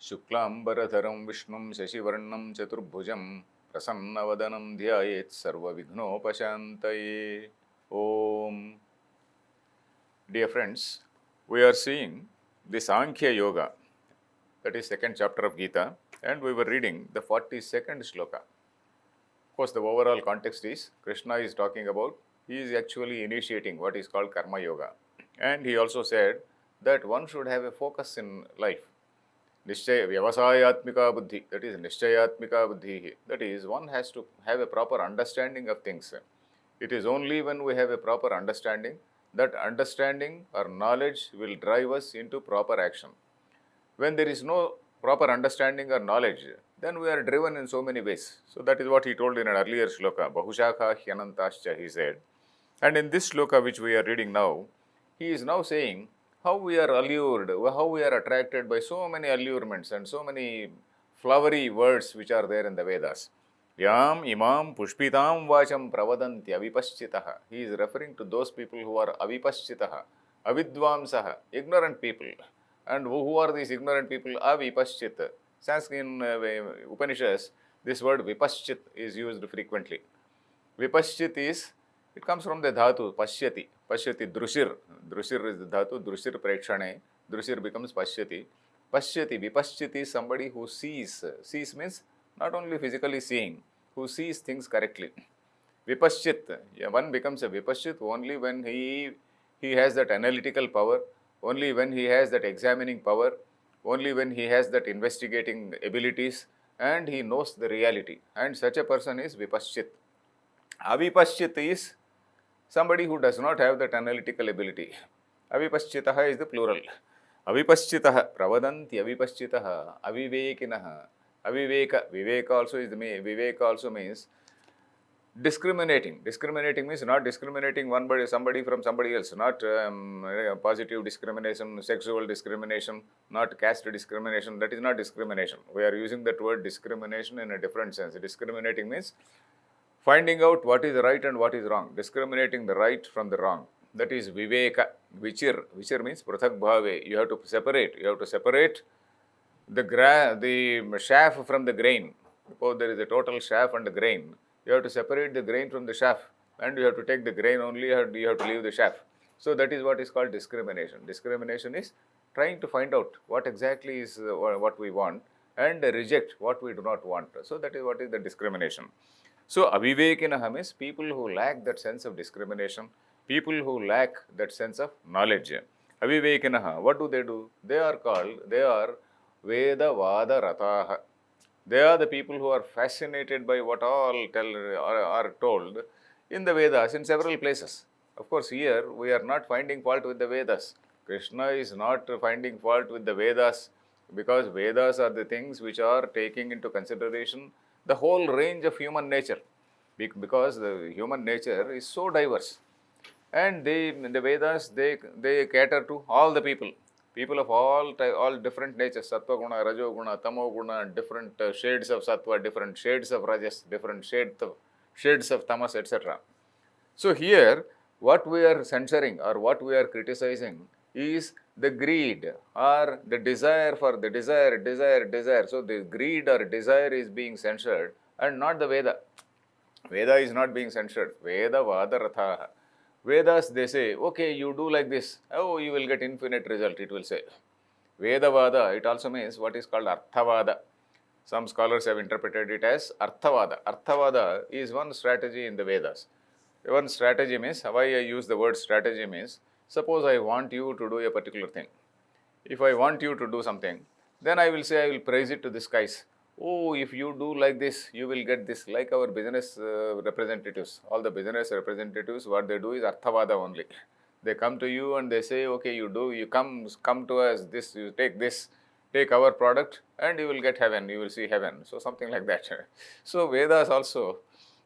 Shuklambaradharam Vishnum Shashivarnam Chaturbhujam Prasannawadanam Dhyayet Sarvavighnopashantaye. Om. Dear friends, we are seeing the Sankhya Yoga, that is second chapter of Gita, and we were reading the 42nd shloka. Of course, the overall context is Krishna is talking about, he is actually initiating what is called Karma Yoga. And he also said that one should have a focus in life. Nishchaya Vyavasayatmika Buddhi, that is Nishchayatmika Buddhi, that is one has to have a proper understanding of things. It is only when we have a proper understanding that understanding or knowledge will drive us into proper action. When there is no proper understanding or knowledge, then we are driven in so many ways. So that is what he told in an earlier shloka, Bahushakha Hyanantascha, he said. And in this shloka which we are reading now, he is now saying how we are allured, how we are attracted by so many allurements and so many flowery words which are there in the Vedas. Yam imam pushpitam vacham pravadanti avipaschitaha. He is referring to those people who are avipaschitaha, avidvamsaha, ignorant people. And who are these ignorant people? Avipaschit. Sanskrit in Upanishads, this word vipaschit is used frequently. Vipaschit is, it comes from the dhatu, pashyati. Pashyati, drushir. Drushir is the dhatu, drushir prekshane. Drushir becomes pashyati. Pashyati, vipaschit is somebody who sees. Sees means not only physically seeing, who sees things correctly. Vipaschit, one becomes a vipaschit only when he has that analytical power, only when he has that examining power, only when he has that investigating abilities, and he knows the reality. And such a person is vipaschit. Avipaschit is somebody who does not have that analytical ability. Avipaschitaha is the plural. Avipaschitaha, pravadanti avipaschitaha, avivekinaha. Aviveka, viveka also is the viveka also means discriminating. Discriminating means not discriminating somebody from somebody else, not positive discrimination, sexual discrimination, not caste discrimination. That is not discrimination. We are using that word discrimination in a different sense. Discriminating means finding out what is right and what is wrong, discriminating the right from the wrong. That is viveka, vichir. Vichir means prathak bhave. You have to separate. You have to separate the chaff from the grain. Suppose there is a total chaff and the grain. You have to separate the grain from the chaff, and you have to take the grain only, and you have to leave the chaff. So that is what is called discrimination. Discrimination is trying to find out what exactly is what we want and reject what we do not want. So that is what is the discrimination. So avivekinaha means people who lack that sense of discrimination, people who lack that sense of knowledge. Avivekinaha, what do? They are Veda Vada Rataha. They are the people who are fascinated by what all are told in the Vedas in several places. Of course, here we are not finding fault with the Vedas. Krishna is not finding fault with the Vedas, because Vedas are the things which are taking into consideration the whole range of human nature, because the human nature is so diverse. And in the Vedas, they cater to all the people of all different natures, sattva guna, rajo guna, tamo guna, different shades of sattva, different shades of rajas, different shades of tamas, etc. So here, what we are censoring or what we are criticizing is the greed or the desire for the desire. So the greed or desire is being censored and not the Veda. Veda is not being censored. Veda Vada Rathaha. Vedas, they say, okay, you do like this, oh, you will get infinite result, it will say. Vedavada, it also means what is called Arthavada. Some scholars have interpreted it as Arthavada. Arthavada is one strategy in the Vedas. One strategy means, why I use the word strategy means, suppose I want you to do a particular thing. If I want you to do something, then I will say, I will praise it to the skies. Oh, if you do like this, you will get this. Like our business representatives, all the business representatives, what they do is Arthavada only. They come to you and they say, okay, you come to us, this, you take our product and you will get heaven, you will see heaven. So something like that. So Vedas also,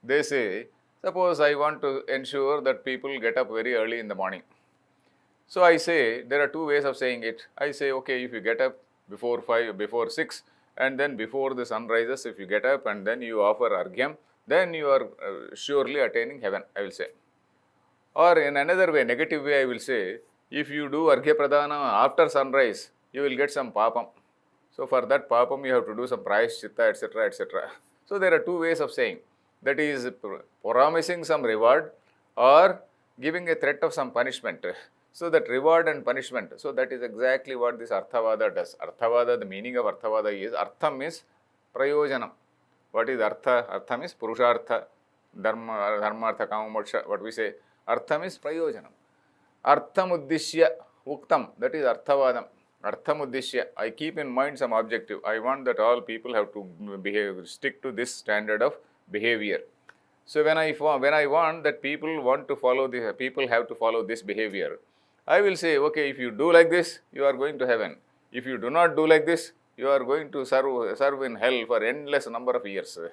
they say, suppose I want to ensure that people get up very early in the morning. So I say, there are two ways of saying it. I say, okay, if you get up before 5, before 6, and then before the sun rises, if you get up and then you offer argyam, then you are surely attaining heaven, I will say. Or in another way, negative way, I will say, if you do argya pradana after sunrise, you will get some papam. So for that papam you have to do some prayaschitta, etc., etc. So there are two ways of saying. That is promising some reward or giving a threat of some punishment. So that reward and punishment. So that is exactly what this Arthavada does. Arthavada, the meaning of Arthavada is, Artham is prayojanam. What is Artha? Artham is Purushartha, Dharmartha, Kama, Moksha. What we say? Artham is prayojanam. Artham uddishya uktam. That is Arthavadam. Artham uddishya. I keep in mind some objective. I want that all people have to stick to this standard of behavior. So when I want that people want to follow this, people have to follow this behavior, I will say, okay, if you do like this, you are going to heaven. If you do not do like this, you are going to serve in hell for endless number of years. So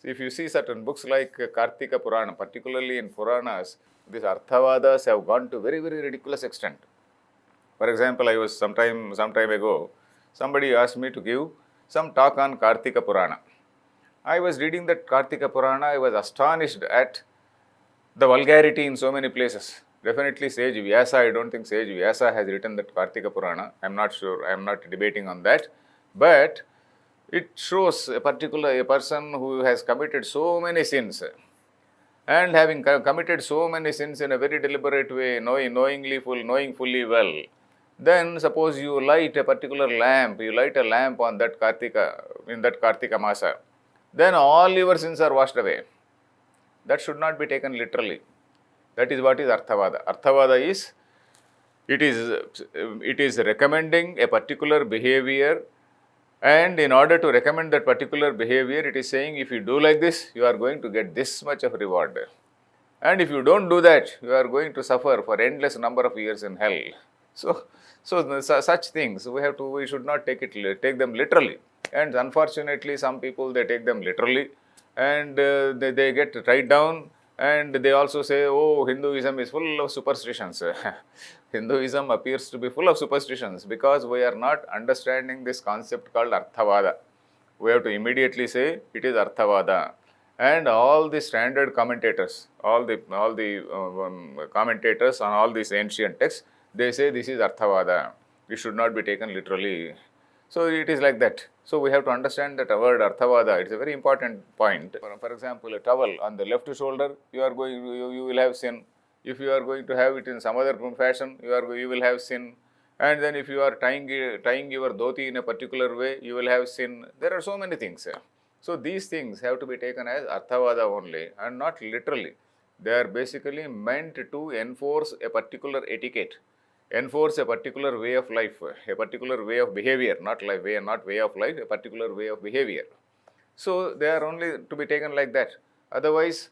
if you see certain books like Kartika Purana, particularly in Puranas, these Arthavadas have gone to very, very ridiculous extent. For example, I was some time ago, somebody asked me to give some talk on Kartika Purana. I was reading that Kartika Purana, I was astonished at the vulgarity in so many places. Definitely Sage Vyasa, I don't think Sage Vyasa has written that Kartika Purana. I am not sure, I am not debating on that. But it shows a person who has committed so many sins, and having committed so many sins in a very deliberate way, knowing fully well, then suppose you light a particular lamp, you light a lamp on that Kartika, in that Kartika Masa, then all your sins are washed away. That should not be taken literally. That is what is Arthavada. Arthavada is, it is recommending a particular behavior, and in order to recommend that particular behavior, it is saying if you do like this, you are going to get this much of reward. And if you don't do that, you are going to suffer for endless number of years in hell. So such things, we should not take them literally. And unfortunately, some people, they take them literally, and they get tied down, and they also say, oh, Hinduism is full of superstitions. Hinduism appears to be full of superstitions because we are not understanding this concept called Arthavada. We have to immediately say it is Arthavada. And all the standard commentators, all the commentators on all these ancient texts, they say this is Arthavada. It should not be taken literally. So it is like that. So we have to understand that word Arthavada. It's a very important point. For example, a towel on the left shoulder, you will have sin. If you are going to have it in some other fashion, you will have sin. And then if you are tying your dhoti in a particular way, you will have sin. There are so many things. So these things have to be taken as Arthavada only and not literally. They are basically meant to enforce a particular etiquette, enforce a particular way of life, a particular way of behavior, not way of life, a particular way of behavior. So they are only to be taken like that. Otherwise,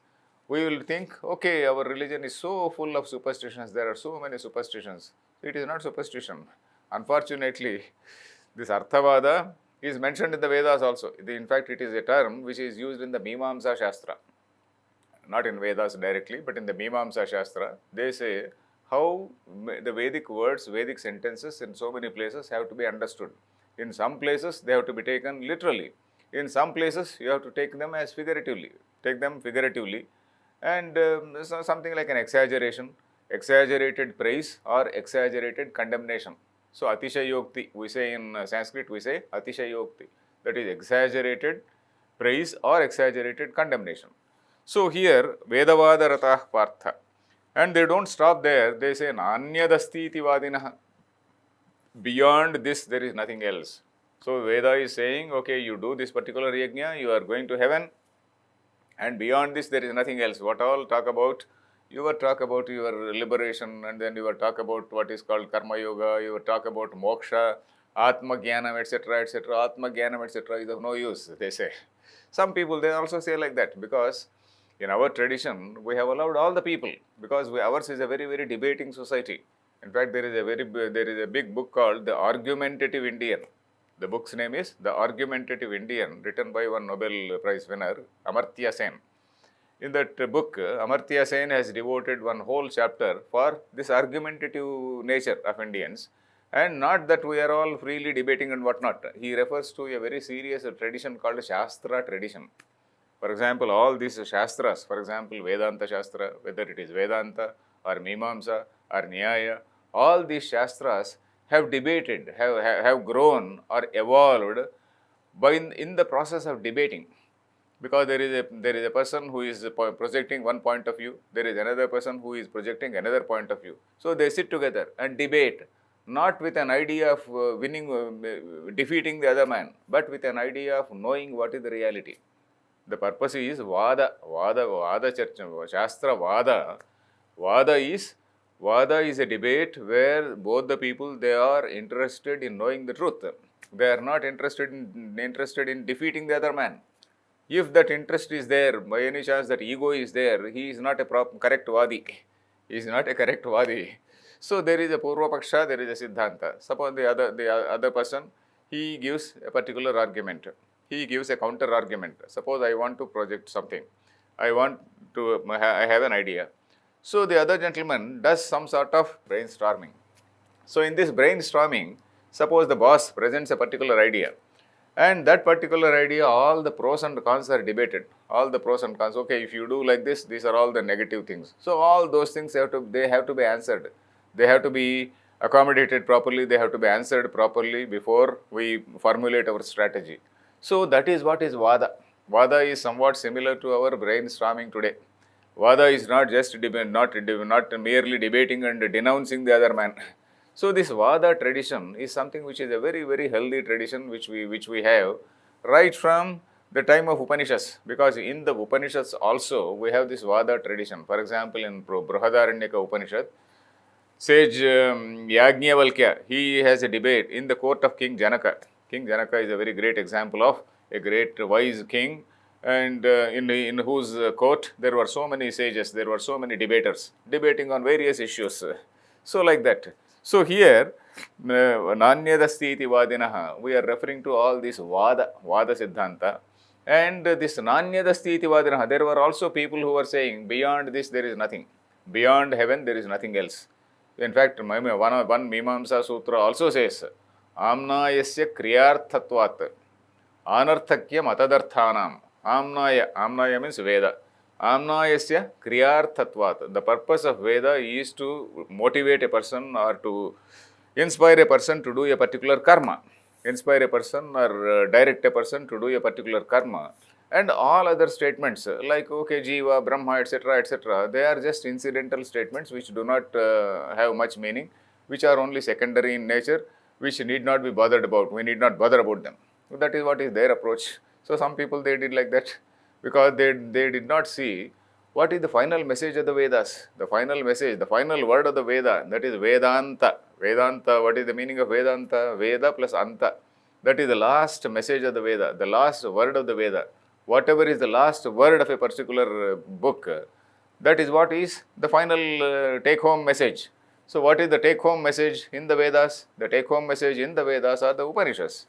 we will think, okay, our religion is so full of superstitions, there are so many superstitions. It is not superstition. Unfortunately, this Arthavada is mentioned in the Vedas also. In fact, it is a term which is used in the Mimamsa Shastra. Not in Vedas directly, but in the Mimamsa Shastra, they say how the Vedic words, Vedic sentences in so many places have to be understood. In some places, they have to be taken literally. In some places, you have to take them as figuratively. And something like an exaggeration, exaggerated praise or exaggerated condemnation. So Atishayokti, we say in Sanskrit, we say Atishayokti. That is exaggerated praise or exaggerated condemnation. So here, Vedavada Ratah Partha. And they don't stop there, they say Nanyadasti iti vadinah. Beyond this, there is nothing else. So Veda is saying, okay, you do this particular yajna, you are going to heaven. And beyond this, there is nothing else. What all talk about? You will talk about your liberation, and then you will talk about what is called Karma Yoga, you will talk about Moksha, Atma Jnanam, etc., etc. Atma Jnanam, etc. is of no use, they say. Some people, they also say like that, because in our tradition, we have allowed all the people, because ours is a very, very debating society. In fact, there is a big book called The Argumentative Indian. The book's name is The Argumentative Indian, written by one Nobel Prize winner, Amartya Sen. In that book, Amartya Sen has devoted one whole chapter for this argumentative nature of Indians, and not that we are all freely debating and whatnot. He refers to a very serious tradition called Shastra tradition. For example, all these Shastras, for example, Vedanta Shastra, whether it is Vedanta or Mimamsa or Nyaya, all these Shastras have debated, have grown or evolved by in the process of debating. Because there is a person who is projecting one point of view, there is another person who is projecting another point of view. So they sit together and debate, not with an idea of defeating the other man, but with an idea of knowing what is the reality. The purpose is vada charcha, shastra vada. Vada is a debate where both the people, they are interested in knowing the truth. They are not interested in defeating the other man. If that interest is there, by any chance that ego is there, he is not a correct vadi. He is not a correct vadi. So there is a purva paksha, there is a siddhanta. Suppose the other person, he gives a particular argument. He gives a counter argument. Suppose I want to project something. I have an idea. So the other gentleman does some sort of brainstorming. So in this brainstorming, suppose the boss presents a particular idea. And that particular idea, all the pros and cons are debated. All the pros and cons. Okay, if you do like this, these are all the negative things. So all those things have to be answered. They have to be accommodated properly. They have to be answered properly before we formulate our strategy. So that is what is vada. Vada is somewhat similar to our brainstorming today. Vada is not just not merely debating and denouncing the other man. So this Vada tradition is something which is a very, very healthy tradition which we have right from the time of Upanishads, because in the Upanishads also we have this Vada tradition. For example, in Brihadaranyaka Upanishad, sage Yajnavalkya, he has a debate in the court of King Janaka. King Janaka is a very great example of a great wise king, and in whose court there were so many sages, there were so many debaters debating on various issues. So like that. So here, Nanyadasti iti vadinaha, we are referring to all this Vada Siddhanta. And this Nanyadasti iti vadinaha, there were also people who were saying, beyond this there is nothing. Beyond heaven there is nothing else. In fact, one Mimamsa Sutra also says, Amnayasya kriyarthatvat, anarthakyam atadarthanam. Amnaya means Veda. Amnayasya kriyarthatvat. The purpose of Veda is to motivate a person or to inspire a person to do a particular karma. Inspire a person or direct a person to do a particular karma. And all other statements like, okay, Jiva, Brahma, etc., they are just incidental statements which do not have much meaning, which are only secondary in nature, which need not be bothered about. We need not bother about them. So that is what is their approach. So some people, they did like that, because they did not see what is the final message of the Vedas. The final message, the final word of the Veda, that is Vedanta. Vedanta, what is the meaning of Vedanta? Veda plus Anta. That is the last message of the Veda, the last word of the Veda. Whatever is the last word of a particular book, that is what is the final take-home message. So what is the take-home message in the Vedas? The take-home message in the Vedas are the Upanishads.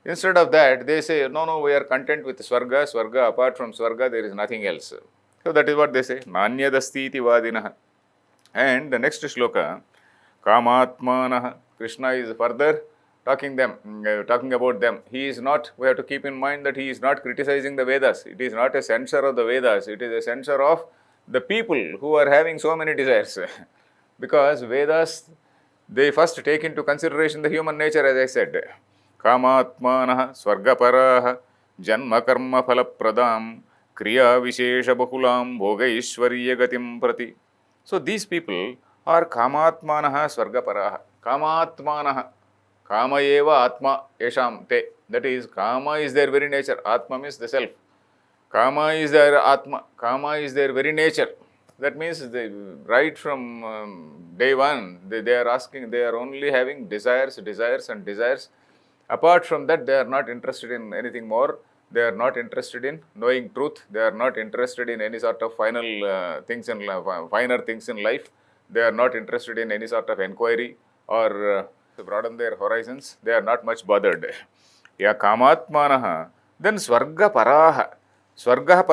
Instead of that, they say, no, we are content with Swarga, apart from Swarga, there is nothing else. So that is what they say, Nanyadasti iti vadinaha. And the next shloka, Kamatmanaha, Krishna is further talking about them. He is not, we have to keep in mind that he is not criticizing the Vedas. It is not a censure of the Vedas, it is a censure of the people who are having so many desires. Because Vedas, they first take into consideration the human nature, as I said. Kamatmanaha swargaparaha janma karma phalapradam kriya vishesha bahulam bhoga ishwariya gatim prati. So these people are kamatmanaha swargaparaha. Kamatmanaha. Kama eva atma esham te. That is, kama is their very nature. Atma means the self. Kama is their atma. Kama is their very nature. That means they, right from day one, they are only having desires. Apart from that, they are not interested in anything more. They are not interested in knowing truth. They are not interested in any sort of finer things in life. They are not interested in any sort of inquiry or to broaden their horizons. They are not much bothered. Ya kamatmanaha. Then swarga paraha. Swarga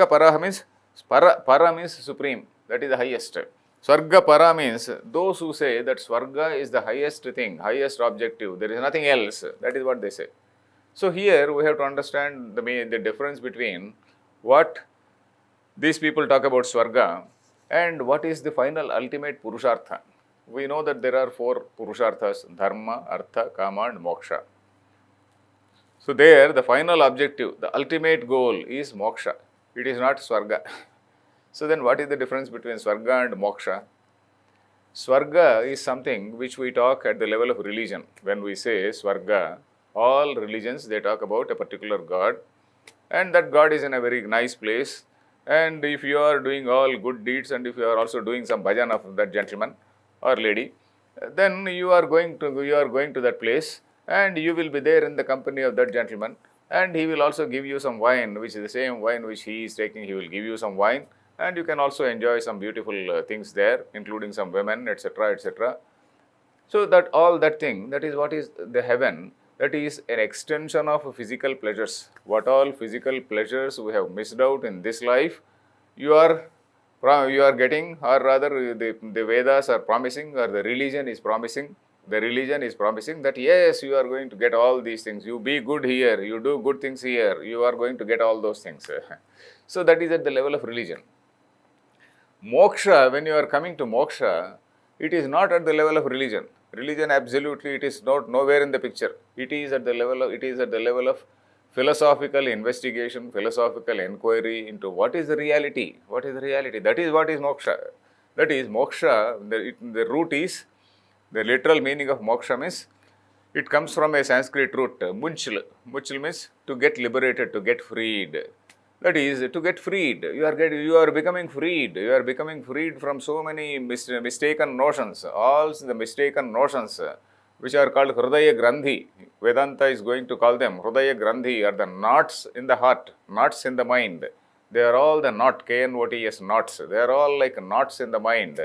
paraha means para means supreme. That is the highest. Swarga para means those who say that Swarga is the highest thing, highest objective, there is nothing else. That is what they say. So here we have to understand the difference between what these people talk about Swarga and what is the final ultimate Purushartha. we know that there are 4 Purusharthas: Dharma, Artha, Kama and Moksha. So there, the final objective, the ultimate goal is moksha. It is not Swarga. So then what is the difference between Swarga and moksha? Swarga is something which we talk at the level of religion. When we say Swarga, all religions, they talk about a particular god, and that god is in a very nice place. And if you are doing all good deeds, and if you are also doing some bhajan of that gentleman or lady, then you are going to that place, and you will be there in the company of that gentleman, and he will also give you some wine, which is the same wine which he is taking. He will give you some wine, and you can also enjoy some beautiful things there, including some women, etc., etc. So that all that thing, that is what is the heaven. That is an extension of physical pleasures. What all physical pleasures we have missed out in this life, you are getting, or rather the Vedas are promising, or the religion is promising. The religion is promising that yes, you are going to get all these things. You be good here, you do good things here, you are going to get all those things. So that is at the level of religion. Moksha, when you are coming to moksha, it is not at the level of religion. Religion, absolutely, it is not nowhere in the picture. It is at the level of philosophical investigation, philosophical inquiry into what is the reality. What is the reality? That is what is moksha. That is moksha. The root is, the literal meaning of moksha means, it comes from a Sanskrit root, munchil. Munchil means to get liberated, to get freed. That is, to get freed. You are becoming freed. You are becoming freed from so many mistaken notions. All the mistaken notions, which are called Hridaya Grandhi. Vedanta is going to call them Hridaya Grandhi, or the knots in the heart, knots in the mind. They are all the knot, K-N-O-T-S, knots. They are all like knots in the mind.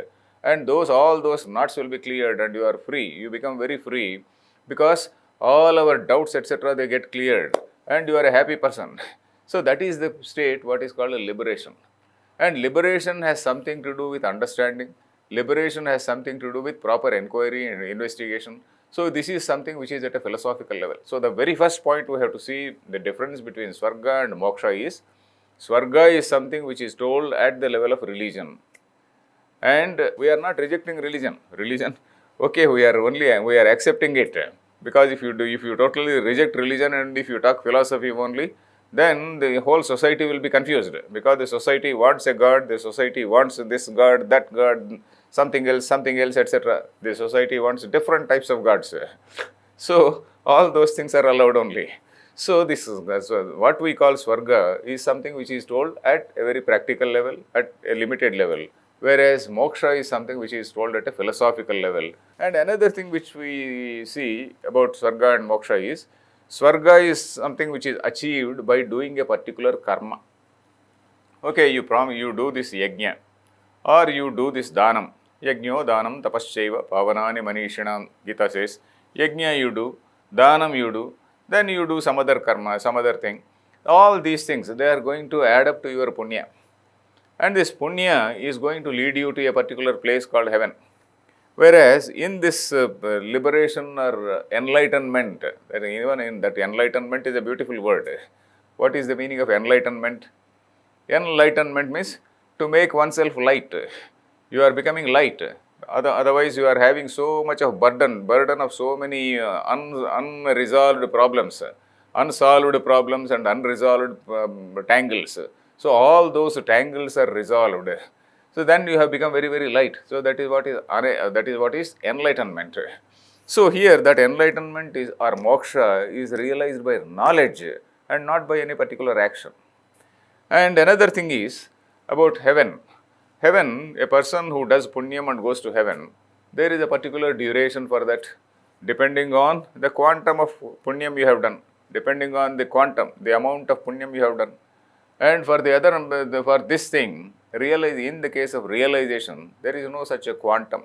And all those knots will be cleared, and you are free. You become very free, because all our doubts, etc., they get cleared, and you are a happy person. So that is the state, what is called a liberation. And liberation has something to do with understanding. Liberation has something to do with proper inquiry and investigation. So this is something which is at a philosophical level. So the very first point we have to see the difference between Swarga and Moksha is, Swarga is something which is told at the level of religion. And we are not rejecting religion. Okay, we are accepting it. Because if you totally reject religion and if you talk philosophy only, then the whole society will be confused, because the society wants a god, the society wants this god, that god, something else, etc. The society wants different types of gods. So all those things are allowed only. So that's what we call Swarga is something which is told at a very practical level, at a limited level, whereas moksha is something which is told at a philosophical level. And another thing which we see about Swarga and moksha is, Swarga is something which is achieved by doing a particular karma. Okay, you do this yajna, or you do this dhanam. Yajnyo dhanam tapaschaiva pavanani manishinam, Geeta says. Yajna you do, dhanam you do, then you do some other karma, some other thing. All these things, they are going to add up to your punya. And this punya is going to lead you to a particular place called heaven. Whereas in this liberation or enlightenment, even in that enlightenment is a beautiful word. What is the meaning of enlightenment? Enlightenment means to make oneself light. You are becoming light. Otherwise, you are having so much of burden of so many unresolved problems, unsolved problems and unresolved tangles. So all those tangles are resolved. So then you have become very, very light. So that is what is enlightenment. So here that enlightenment is, or moksha, is realized by knowledge and not by any particular action. And another thing is about heaven. Heaven, a person who does punyam and goes to heaven, there is a particular duration for that, depending on the quantum of punyam you have done, depending on the amount of punyam you have done. And for this thing, in the case of realization, there is no such a quantum.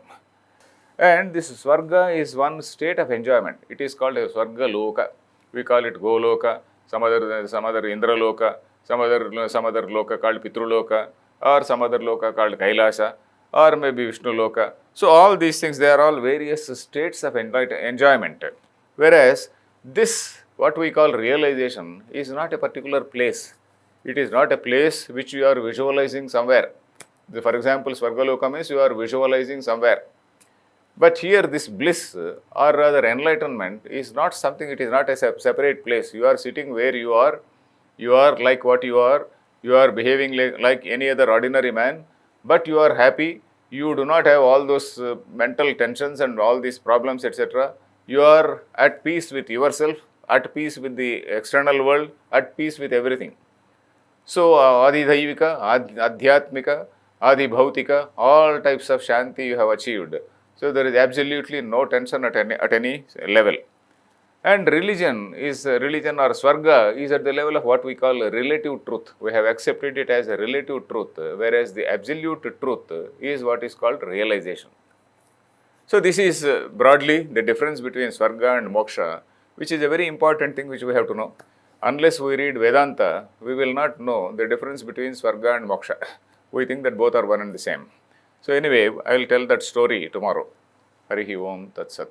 And this Swarga is one state of enjoyment. It is called a Swarga Loka. We call it Goloka, some other Indra Loka, some other Loka called Pitru Loka, or some other Loka called Kailasa, or maybe Vishnu Loka. So all these things, they are all various states of enjoyment. Whereas this, what we call realization, is not a particular place. It is not a place which you are visualizing somewhere. For example, Swargaloka means you are visualizing somewhere. But here this bliss or rather enlightenment is not something, it is not a separate place. You are sitting where you are like what you are behaving like any other ordinary man, but you are happy, you do not have all those mental tensions and all these problems, etc. You are at peace with yourself, at peace with the external world, at peace with everything. So, Adidhaivika, Adhyatmika, Adibhautika, all types of Shanti you have achieved. So, there is absolutely no tension at any level. And religion or Swarga is at the level of what we call relative truth. We have accepted it as a relative truth, whereas the absolute truth is what is called realization. So, this is broadly the difference between Swarga and Moksha, which is a very important thing which we have to know. Unless we read Vedanta, we will not know the difference between Swarga and Moksha. We think that both are one and the same. So, anyway, I will tell that story tomorrow. Harihi Om Tat Sat.